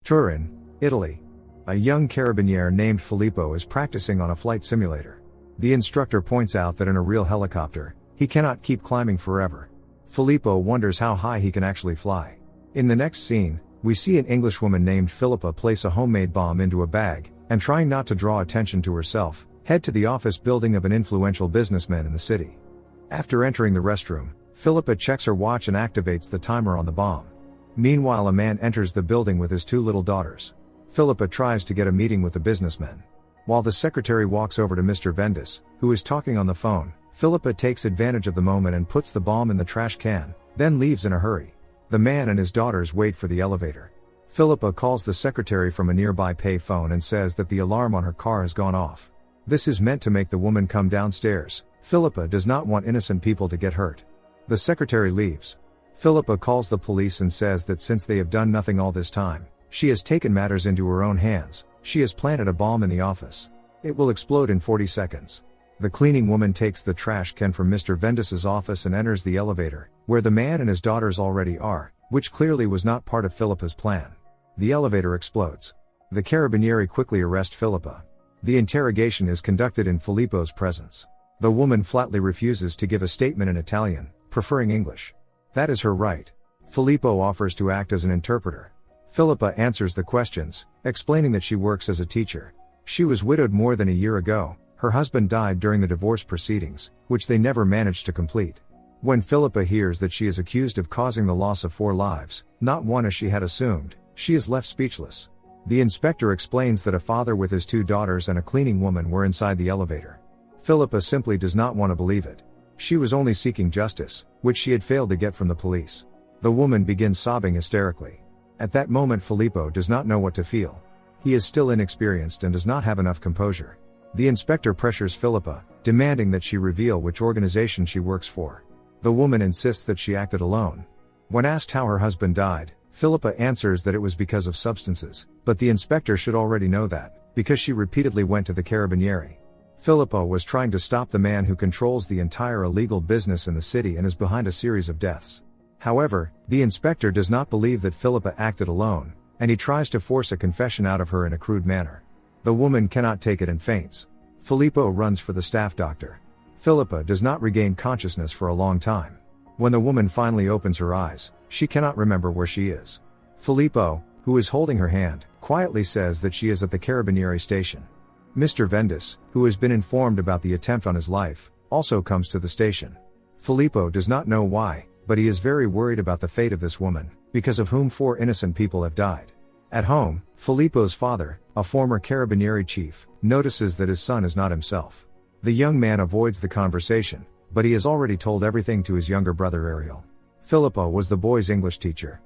Turin, Italy. A young carabiniere named Filippo is practicing on a flight simulator. The instructor points out that in a real helicopter, he cannot keep climbing forever. Filippo wonders how high he can actually fly. In the next scene, we see an Englishwoman named Philippa place a homemade bomb into a bag, and trying not to draw attention to herself, head to the office building of an influential businessman in the city. After entering the restroom, Philippa checks her watch and activates the timer on the bomb. Meanwhile, a man enters the building with his 2 little daughters. Philippa tries to get a meeting with the businessman. While the secretary walks over to Mr. Vendis, who is talking on the phone, Philippa takes advantage of the moment and puts the bomb in the trash can, then leaves in a hurry. The man and his daughters wait for the elevator. Philippa calls the secretary from a nearby pay phone and says that the alarm on her car has gone off. This is meant to make the woman come downstairs. Philippa does not want innocent people to get hurt. The secretary leaves. Philippa calls the police and says that since they have done nothing all this time, she has taken matters into her own hands. She has planted a bomb in the office. It will explode in 40 seconds. The cleaning woman takes the trash can from Mr. Vendis's office and enters the elevator, where the man and his daughters already are, which clearly was not part of Philippa's plan. The elevator explodes. The carabinieri quickly arrest Philippa. The interrogation is conducted in Filippo's presence. The woman flatly refuses to give a statement in Italian, preferring English. That is her right. Filippo offers to act as an interpreter. Philippa answers the questions, explaining that she works as a teacher. She was widowed more than a year ago. Her husband died during the divorce proceedings, which they never managed to complete. When Philippa hears that she is accused of causing the loss of 4 lives, not one as she had assumed, she is left speechless. The inspector explains that a father with his 2 daughters and a cleaning woman were inside the elevator. Philippa simply does not want to believe it. She was only seeking justice, which she had failed to get from the police. The woman begins sobbing hysterically. At that moment, Filippo does not know what to feel. He is still inexperienced and does not have enough composure. The inspector pressures Philippa, demanding that she reveal which organization she works for. The woman insists that she acted alone. When asked how her husband died, Philippa answers that it was because of substances, but the inspector should already know that, because she repeatedly went to the carabinieri. Philippa was trying to stop the man who controls the entire illegal business in the city and is behind a series of deaths. However, the inspector does not believe that Philippa acted alone, and he tries to force a confession out of her in a crude manner. The woman cannot take it and faints. Filippo runs for the staff doctor. Philippa does not regain consciousness for a long time. When the woman finally opens her eyes, she cannot remember where she is. Filippo, who is holding her hand, quietly says that she is at the carabinieri station. Mr. Vendis, who has been informed about the attempt on his life, also comes to the station. Filippo does not know why, but he is very worried about the fate of this woman, because of whom 4 innocent people have died. At home, Filippo's father, a former carabinieri chief, notices that his son is not himself. The young man avoids the conversation, but he has already told everything to his younger brother Ariel. Filippo was the boy's English teacher.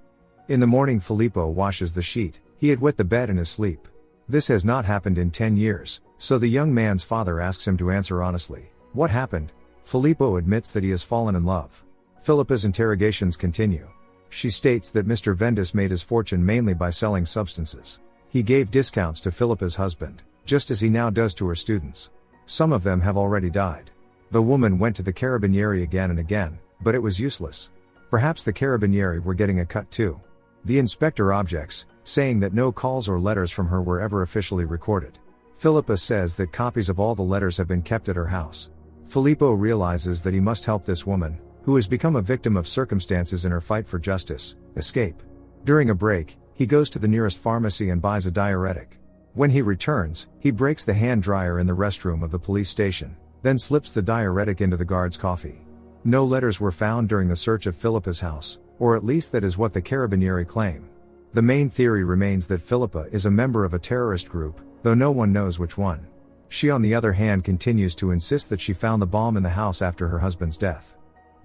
In the morning, Filippo washes the sheet. He had wet the bed in his sleep. This has not happened in 10 years, so the young man's father asks him to answer honestly. What happened? Filippo admits that he has fallen in love. Philippa's interrogations continue. She states that Mr. Vendis made his fortune mainly by selling substances. He gave discounts to Philippa's husband, just as he now does to her students. Some of them have already died. The woman went to the carabinieri again and again, but it was useless. Perhaps the carabinieri were getting a cut too. The inspector objects, saying that no calls or letters from her were ever officially recorded. Philippa says that copies of all the letters have been kept at her house. Filippo realizes that he must help this woman, who has become a victim of circumstances in her fight for justice, escape. During a break, he goes to the nearest pharmacy and buys a diuretic. When he returns, he breaks the hand dryer in the restroom of the police station, then slips the diuretic into the guard's coffee. No letters were found during the search of Philippa's house, or at least that is what the carabinieri claim. The main theory remains that Philippa is a member of a terrorist group, though no one knows which one. She on the other hand continues to insist that she found the bomb in the house after her husband's death.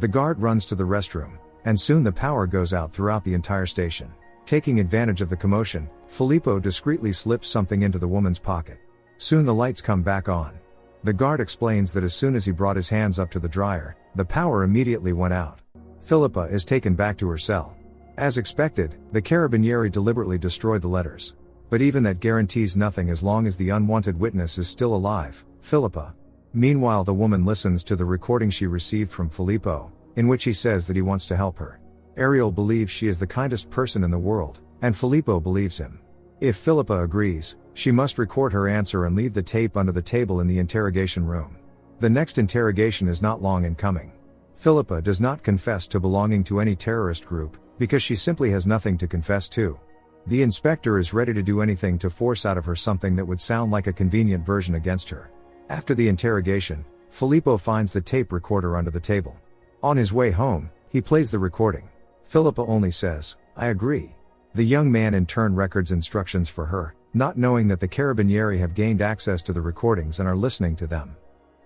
The guard runs to the restroom, and soon the power goes out throughout the entire station. Taking advantage of the commotion, Filippo discreetly slips something into the woman's pocket. Soon the lights come back on. The guard explains that as soon as he brought his hands up to the dryer, the power immediately went out. Philippa is taken back to her cell. As expected, the carabinieri deliberately destroyed the letters. But even that guarantees nothing as long as the unwanted witness is still alive, Philippa. Meanwhile, the woman listens to the recording she received from Filippo, in which he says that he wants to help her. Ariel believes she is the kindest person in the world, and Filippo believes him. If Philippa agrees, she must record her answer and leave the tape under the table in the interrogation room. The next interrogation is not long in coming. Philippa does not confess to belonging to any terrorist group, because she simply has nothing to confess to. The inspector is ready to do anything to force out of her something that would sound like a convenient version against her. After the interrogation, Filippo finds the tape recorder under the table. On his way home, he plays the recording. Philippa only says, "I agree." The young man in turn records instructions for her, not knowing that the Carabinieri have gained access to the recordings and are listening to them.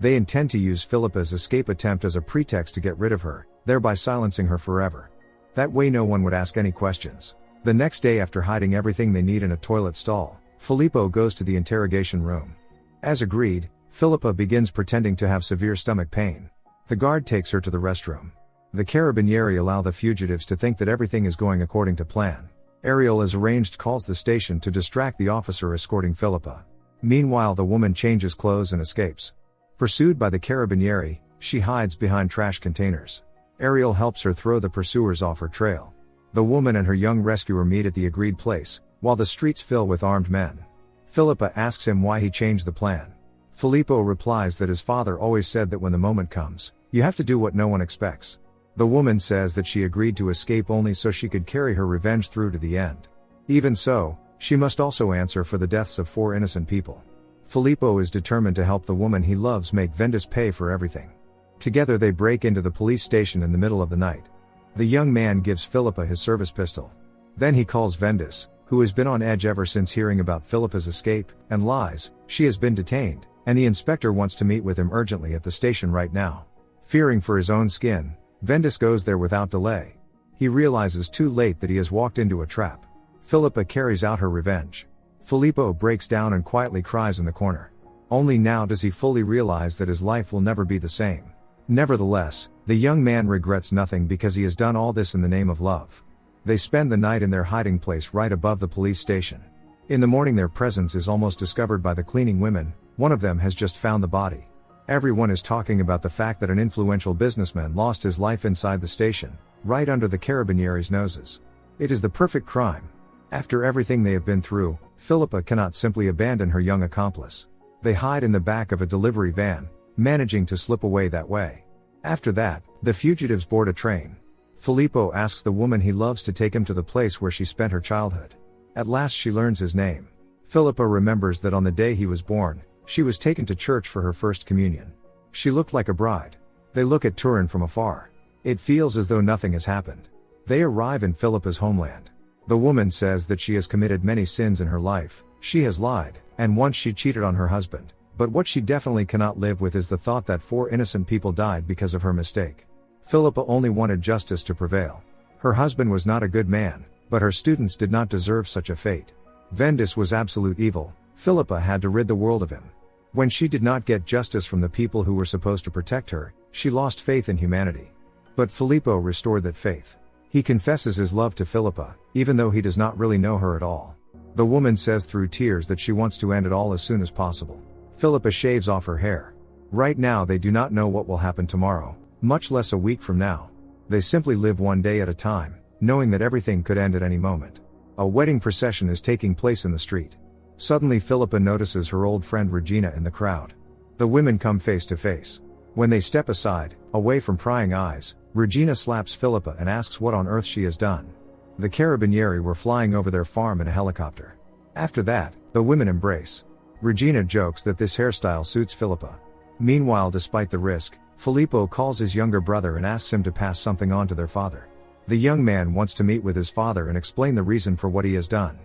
They intend to use Filippa's escape attempt as a pretext to get rid of her, thereby silencing her forever. That way no one would ask any questions. The next day, after hiding everything they need in a toilet stall, Filippo goes to the interrogation room. As agreed, Philippa begins pretending to have severe stomach pain. The guard takes her to the restroom. The Carabinieri allow the fugitives to think that everything is going according to plan. Ariel, as arranged, calls the station to distract the officer escorting Philippa. Meanwhile, the woman changes clothes and escapes. Pursued by the Carabinieri, she hides behind trash containers. Ariel helps her throw the pursuers off her trail. The woman and her young rescuer meet at the agreed place, while the streets fill with armed men. Philippa asks him why he changed the plan. Filippo replies that his father always said that when the moment comes, you have to do what no one expects. The woman says that she agreed to escape only so she could carry her revenge through to the end. Even so, she must also answer for the deaths of 4 innocent people. Filippo is determined to help the woman he loves make Vendis pay for everything. Together they break into the police station in the middle of the night. The young man gives Philippa his service pistol. Then he calls Vendis, who has been on edge ever since hearing about Philippa's escape, and lies. She has been detained, and the inspector wants to meet with him urgently at the station right now. Fearing for his own skin, Vendis goes there without delay. He realizes too late that he has walked into a trap. Philippa carries out her revenge. Filippo breaks down and quietly cries in the corner. Only now does he fully realize that his life will never be the same. Nevertheless, the young man regrets nothing because he has done all this in the name of love. They spend the night in their hiding place right above the police station. In the morning, their presence is almost discovered by the cleaning women. One of them has just found the body. Everyone is talking about the fact that an influential businessman lost his life inside the station, right under the Carabinieri's noses. It is the perfect crime. After everything they have been through, Philippa cannot simply abandon her young accomplice. They hide in the back of a delivery van, managing to slip away that way. After that, the fugitives board a train. Filippo asks the woman he loves to take him to the place where she spent her childhood. At last she learns his name. Philippa remembers that on the day he was born, she was taken to church for her first communion. She looked like a bride. They look at Turin from afar. It feels as though nothing has happened. They arrive in Philippa's homeland. The woman says that she has committed many sins in her life. She has lied, and once she cheated on her husband. But what she definitely cannot live with is the thought that 4 innocent people died because of her mistake. Philippa only wanted justice to prevail. Her husband was not a good man, but her students did not deserve such a fate. Vendis was absolute evil. Philippa had to rid the world of him. When she did not get justice from the people who were supposed to protect her, she lost faith in humanity. But Filippo restored that faith. He confesses his love to Philippa, even though he does not really know her at all. The woman says through tears that she wants to end it all as soon as possible. Philippa shaves off her hair. Right now they do not know what will happen tomorrow, much less a week from now. They simply live one day at a time, knowing that everything could end at any moment. A wedding procession is taking place in the street. Suddenly Philippa notices her old friend Regina in the crowd. The women come face to face. When they step aside, away from prying eyes, Regina slaps Philippa and asks what on earth she has done. The Carabinieri were flying over their farm in a helicopter. After that, the women embrace. Regina jokes that this hairstyle suits Philippa. Meanwhile, despite the risk, Filippo calls his younger brother and asks him to pass something on to their father. The young man wants to meet with his father and explain the reason for what he has done.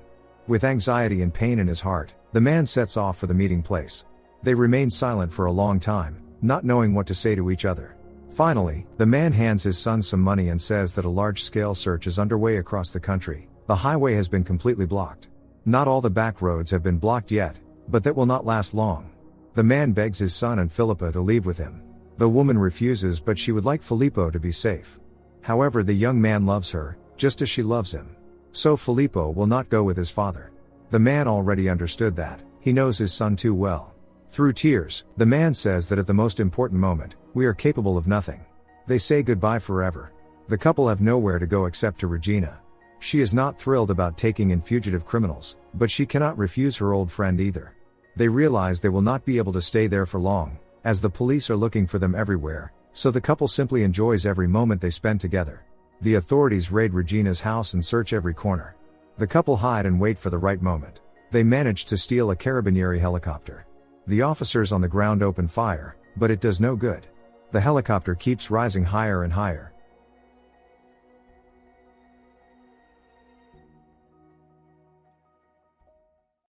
With anxiety and pain in his heart, the man sets off for the meeting place. They remain silent for a long time, not knowing what to say to each other. Finally, the man hands his son some money and says that a large-scale search is underway across the country. The highway has been completely blocked. Not all the back roads have been blocked yet, but that will not last long. The man begs his son and Philippa to leave with him. The woman refuses, but she would like Filippo to be safe. However, the young man loves her, just as she loves him. So Filippo will not go with his father. The man already understood that. He knows his son too well. Through tears, the man says that at the most important moment, we are capable of nothing. They say goodbye forever. The couple have nowhere to go except to Regina. She is not thrilled about taking in fugitive criminals, But she cannot refuse her old friend either. They realize they will not be able to stay there for long, as the police are looking for them everywhere, so the couple simply enjoys every moment they spend together. The authorities raid Regina's house and search every corner. The couple hide and wait for the right moment. They manage to steal a Carabinieri helicopter. The officers on the ground open fire, but it does no good. The helicopter keeps rising higher and higher.